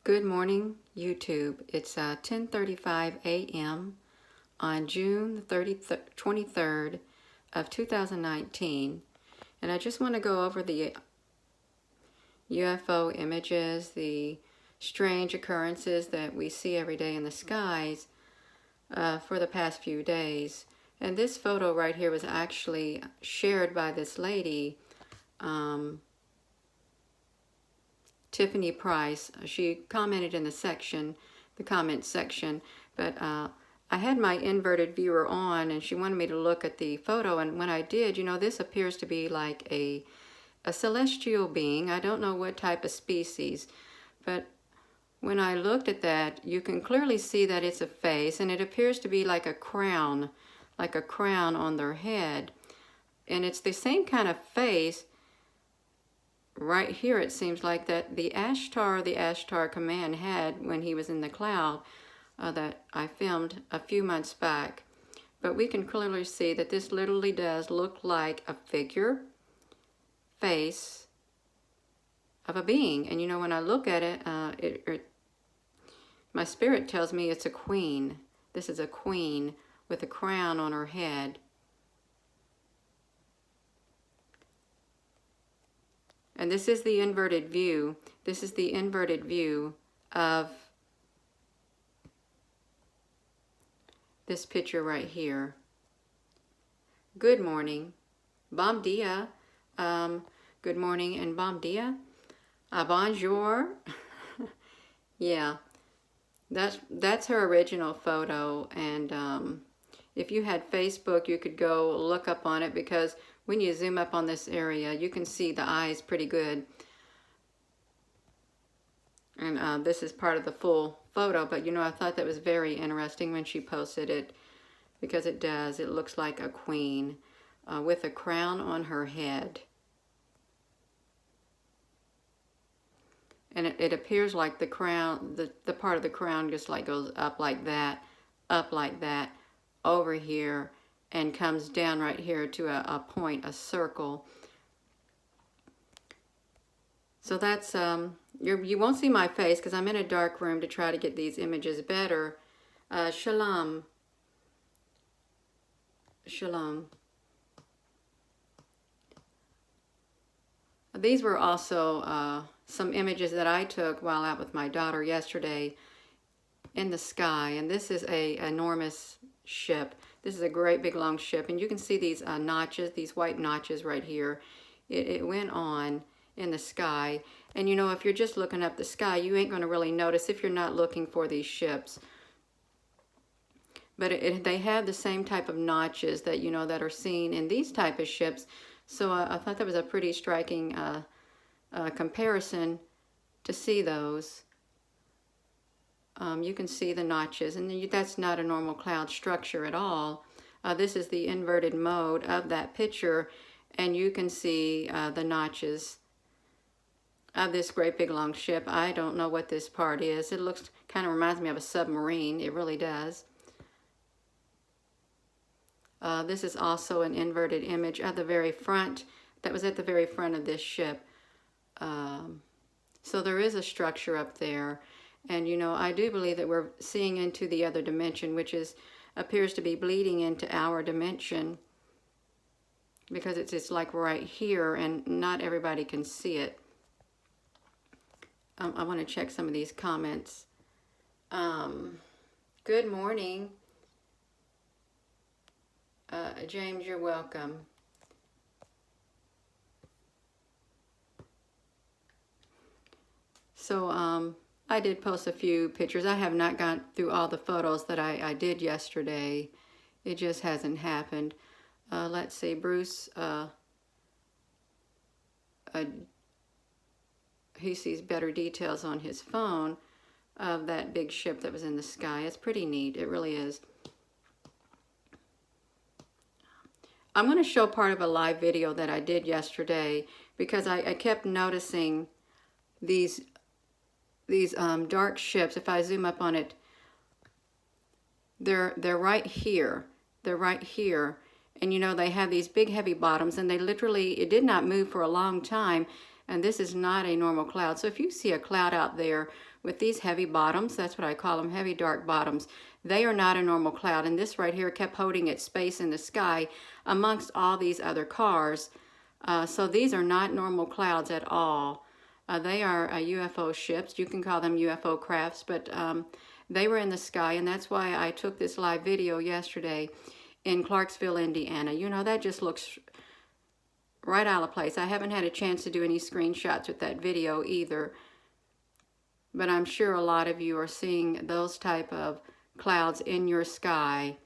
Good morning, YouTube. It's 10:35 a.m. on June 23rd of 2019, and I just want to go over the UFO images, the strange occurrences that we see every day in the skies for the past few days. And this photo right here was actually shared by this lady, Tiffany Price. She commented in the comment section, but I had my inverted viewer on and she wanted me to look at the photo, and when I did, you know, this appears to be like a celestial being. I don't know what type of species, but when I looked at that, you can clearly see that it's a face, and it appears to be like a crown on their head. And it's the same kind of face right here. It seems like that the Ashtar Command had when he was in the cloud that I filmed a few months back. But we can clearly see that this literally does look like a figure face of a being. And you know, when I look at it, my spirit tells me it's a queen. This is a queen with a crown on her head. And this is the inverted view. This is the inverted view of this picture right here. Good morning. Bom dia. Good morning and bom dia. Bonjour. Yeah, that's her original photo. And if you had Facebook, you could go look up on it, because when you zoom up on this area, you can see the eyes pretty good. And this is part of the full photo, but you know, I thought that was very interesting when she posted it, because it does. It looks like a queen with a crown on her head. And it appears like the crown, the part of the crown just like goes up like that, over here, and comes down right here to a point, a circle. So that's, you won't see my face because I'm in a dark room to try to get these images better. Shalom. Shalom. These were also some images that I took while out with my daughter yesterday in the sky. And this is a enormous ship. This is a great big long ship, and you can see these notches, these white notches right here. It went on in the sky, and you know, if you're just looking up the sky, you ain't going to really notice if you're not looking for these ships. But they have the same type of notches that, you know, that are seen in these type of ships. So I thought that was a pretty striking comparison to see those. You can see the notches, and that's not a normal cloud structure at all. This is the inverted mode of that picture, and you can see the notches of this great big long ship. I don't know what this part is. It looks, kind of reminds me of a submarine. It really does. This is also an inverted image at the very front. That was at the very front of this ship. So there is a structure up there. And you know, I do believe that we're seeing into the other dimension, which appears to be bleeding into our dimension, because it's like right here, and not everybody can see it. I want to check some of these comments. Good morning. James, you're welcome. So, I did post a few pictures. I have not gone through all the photos that I did yesterday. It just hasn't happened. Let's see, Bruce, he sees better details on his phone of that big ship that was in the sky. It's pretty neat. It really is. I'm going to show part of a live video that I did yesterday, because I kept noticing these dark ships. If I zoom up on it, they're right here. They're right here. And you know, they have these big heavy bottoms, and they literally, it did not move for a long time. And this is not a normal cloud. So if you see a cloud out there with these heavy bottoms, that's what I call them, heavy dark bottoms, they are not a normal cloud. And this right here kept holding its space in the sky amongst all these other cars. So these are not normal clouds at all. They are UFO ships. You can call them UFO crafts, but they were in the sky, and that's why I took this live video yesterday in Clarksville, Indiana. You know, that just looks right out of place. I haven't had a chance to do any screenshots with that video either, but I'm sure a lot of you are seeing those type of clouds in your sky.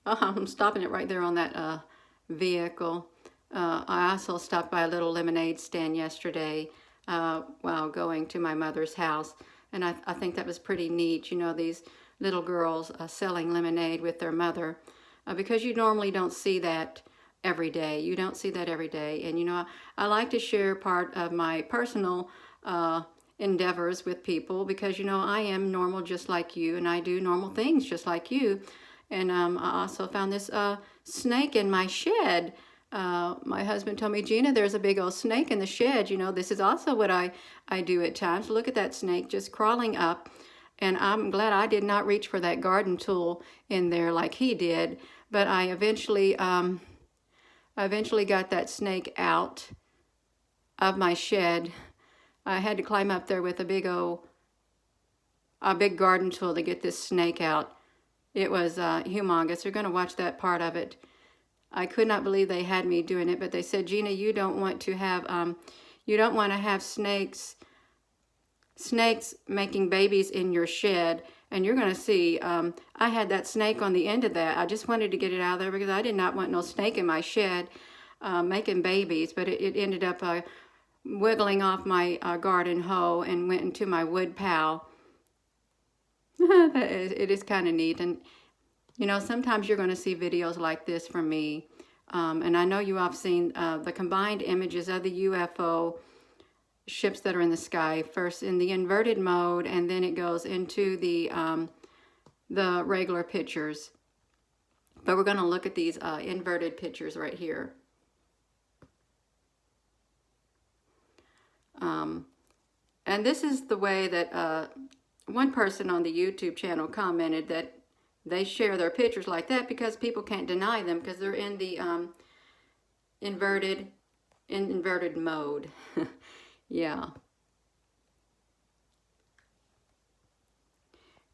Oh, I'm stopping it right there on that vehicle. I also stopped by a little lemonade stand yesterday while going to my mother's house, and I think that was pretty neat. You know, these little girls selling lemonade with their mother, because you normally don't see that every day. You don't see that every day. And you know, I like to share part of my personal endeavors with people, because you know, I am normal just like you, and I do normal things just like you. And I also found this snake in my shed. My husband told me, Gina, there's a big old snake in the shed. You know, this is also what I do at times. Look at that snake just crawling up. And I'm glad I did not reach for that garden tool in there like he did. But I eventually got that snake out of my shed. I had to climb up there with a big garden tool to get this snake out. It was humongous. You're going to watch that part of it. I could not believe they had me doing it, but they said, Gina, you don't want to have snakes making babies in your shed. And you're going to see, I had that snake on the end of that. I just wanted to get it out of there because I did not want no snake in my shed making babies. But it ended up wiggling off my garden hoe and went into my wood pile. It is kind of neat. And you know, sometimes you're going to see videos like this from me, and I know you all have seen the combined images of the UFO ships that are in the sky, first in the inverted mode, and then it goes into the regular pictures. But we're going to look at these inverted pictures right here. And this is the way that one person on the YouTube channel commented that they share their pictures like that because people can't deny them because they're in the inverted mode. Yeah.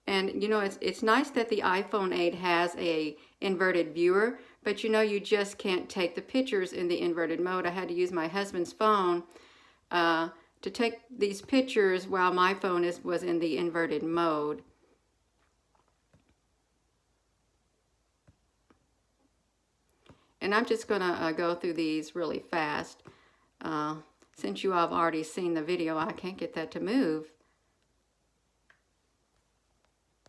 And you know, it's nice that the iPhone 8 has a inverted viewer, but you know, you just can't take the pictures in the inverted mode. I had to use my husband's phone to take these pictures while my phone was in the inverted mode. And I'm just going to go through these really fast. Since you all have already seen the video, I can't get that to move.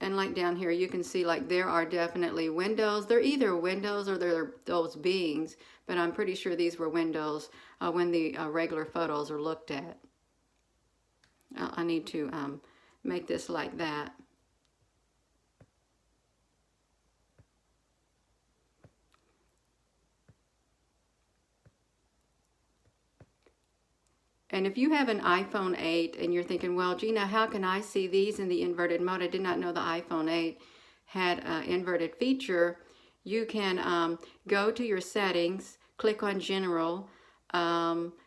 And like down here, you can see like there are definitely windows. They're either windows or they're those beings, but I'm pretty sure these were windows when the regular photos are looked at. I need to make this like that. And if you have an iPhone 8 and you're thinking, well, Gina, how can I see these in the inverted mode? I did not know the iPhone 8 had an inverted feature. You can go to your settings, click on General,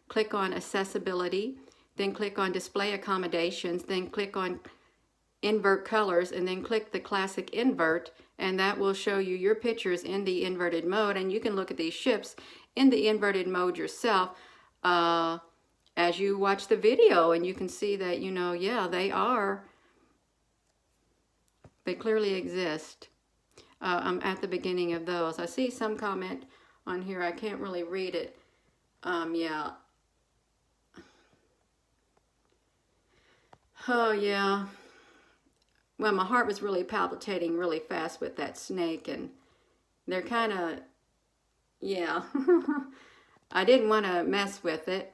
click on Accessibility, then click on Display Accommodations, then click on Invert Colors, and then click the Classic Invert, and that will show you your pictures in the inverted mode. And you can look at these ships in the inverted mode yourself as you watch the video, and you can see that, you know, yeah, they clearly exist. I'm at the beginning of those. I see some comment on here. I can't really read it. Yeah. Oh, yeah. Well, my heart was really palpitating really fast with that snake, and they're kind of, yeah. I didn't want to mess with it,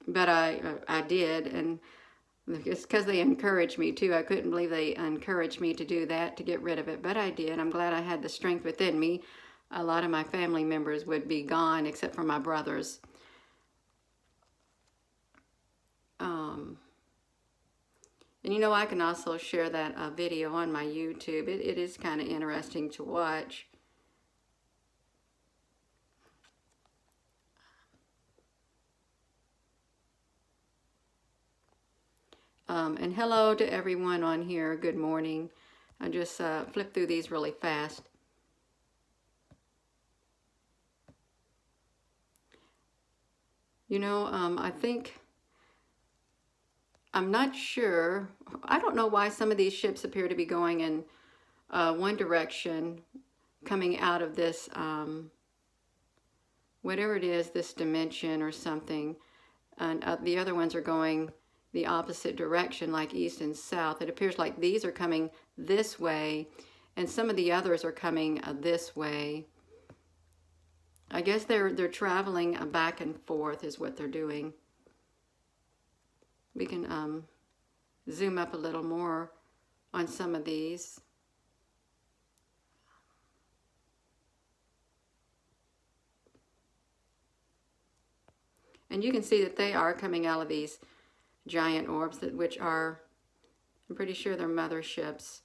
but I did, and it's because they encouraged me too. I couldn't believe they encouraged me to do that, to get rid of it, but I did. I'm glad I had the strength within me a lot of my family members would be gone except for my brothers. And you know, I can also share that video on my YouTube. It is kind of interesting to watch. And hello to everyone on here. Good morning. I just flipped through these really fast. You know, I think, I'm not sure. I don't know why some of these ships appear to be going in one direction, coming out of this, whatever it is, this dimension or something. And the other ones are going the opposite direction, like east and south. It appears like these are coming this way, and some of the others are coming this way. I guess they're traveling back and forth is what they're doing. We can zoom up a little more on some of these. And you can see that they are coming out of these giant orbs, which are, I'm pretty sure they're mother ships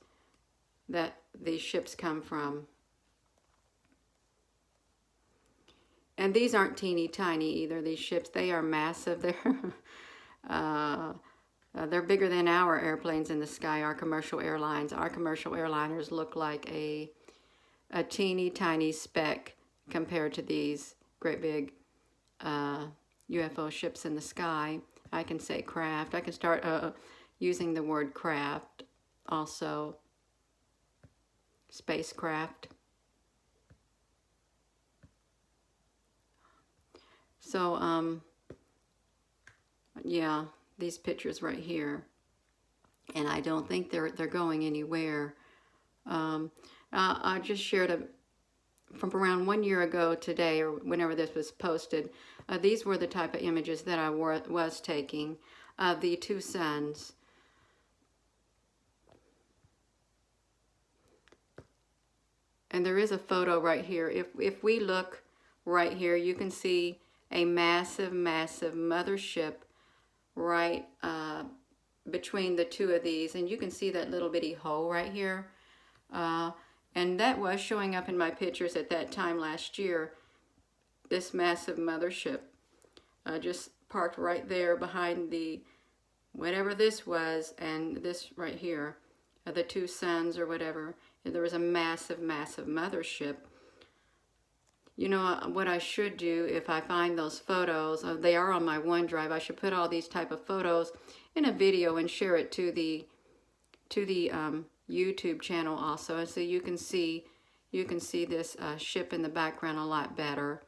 that these ships come from. And these aren't teeny tiny either, these ships. They are massive. They're bigger than our airplanes in the sky, our commercial airlines. Our commercial airliners look like a teeny tiny speck compared to these great big UFO ships in the sky. I can say craft. I can start using the word craft also. Spacecraft. So, yeah, these pictures right here. And I don't think they're going anywhere. I just shared from around 1 year ago today, or whenever this was posted, these were the type of images that I was taking of the two suns. And there is a photo right here. If we look right here, you can see a massive, massive mothership right between the two of these. And you can see that little bitty hole right here. And that was showing up in my pictures at that time last year. This massive mothership just parked right there behind the, whatever this was, and this right here, the two suns or whatever. And there was a massive, massive mothership. You know what I should do if I find those photos, they are on my OneDrive, I should put all these type of photos in a video and share it to the YouTube channel also, and so you can see this ship in the background a lot better.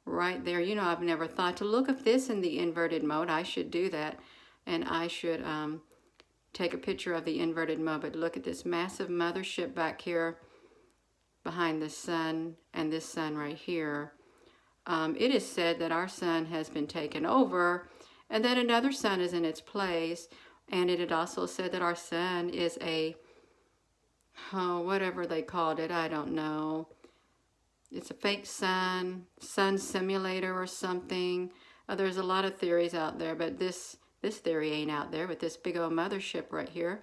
Right there, you know, I've never thought to look at this in the inverted mode. I should do that, and I should take a picture of the inverted mode. But look at this massive mothership back here behind the sun, and this sun right here. It is said that our sun has been taken over, and that another sun is in its place. And it had also said that our sun is a, whatever they called it, I don't know. It's a fake sun simulator or something. There's a lot of theories out there, but this theory ain't out there with this big old mothership right here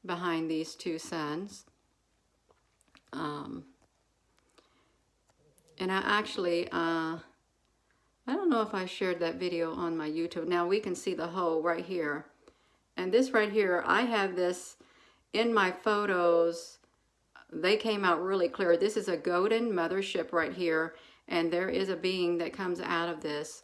behind these two suns. And I actually, I don't know if I shared that video on my YouTube. Now we can see the hole right here. And this right here, I have this in my photos. They came out really clear. This is a golden mothership right here. And there is a being that comes out of this.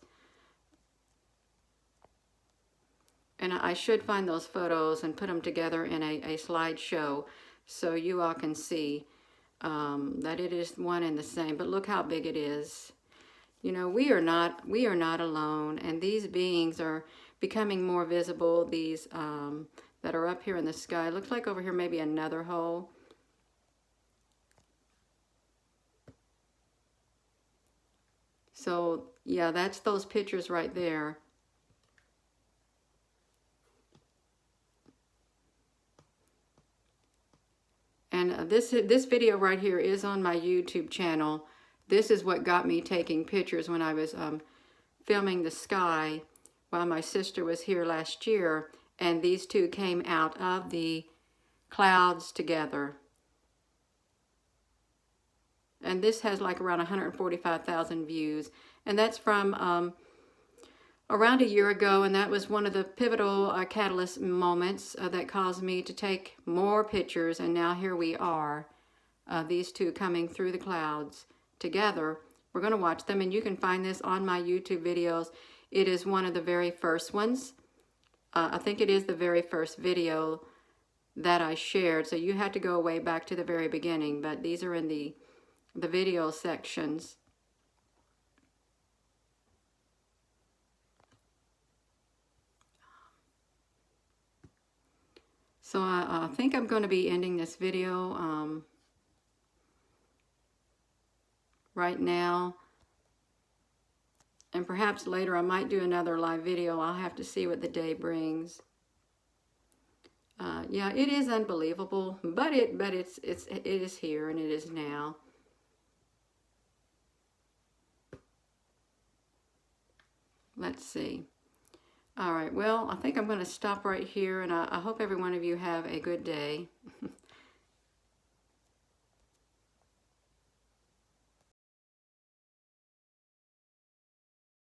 And I should find those photos and put them together in a slideshow so you all can see that it is one and the same. But look how big it is. You know, we are not alone. And these beings are becoming more visible. These that are up here in the sky. Looks like over here maybe another hole. So yeah, that's those pictures right there. And This video right here is on my YouTube channel. This is what got me taking pictures when I was filming the sky while my sister was here last year, and these two came out of the clouds together. And this has like around 145,000 views, and that's from around a year ago, and that was one of the pivotal catalyst moments that caused me to take more pictures, and now here we are, these two coming through the clouds together. We're going to watch them, and you can find this on my YouTube videos. It is one of the very first ones. I think it is the very first video that I shared, so you had to go way back to the very beginning, but these are in the video sections. So I think I'm going to be ending this video right now. And perhaps later I might do another live video. I'll have to see what the day brings. Yeah, it is unbelievable, but it is here and it is now. Let's see. All right, well, I think I'm going to stop right here, and I hope every one of you have a good day.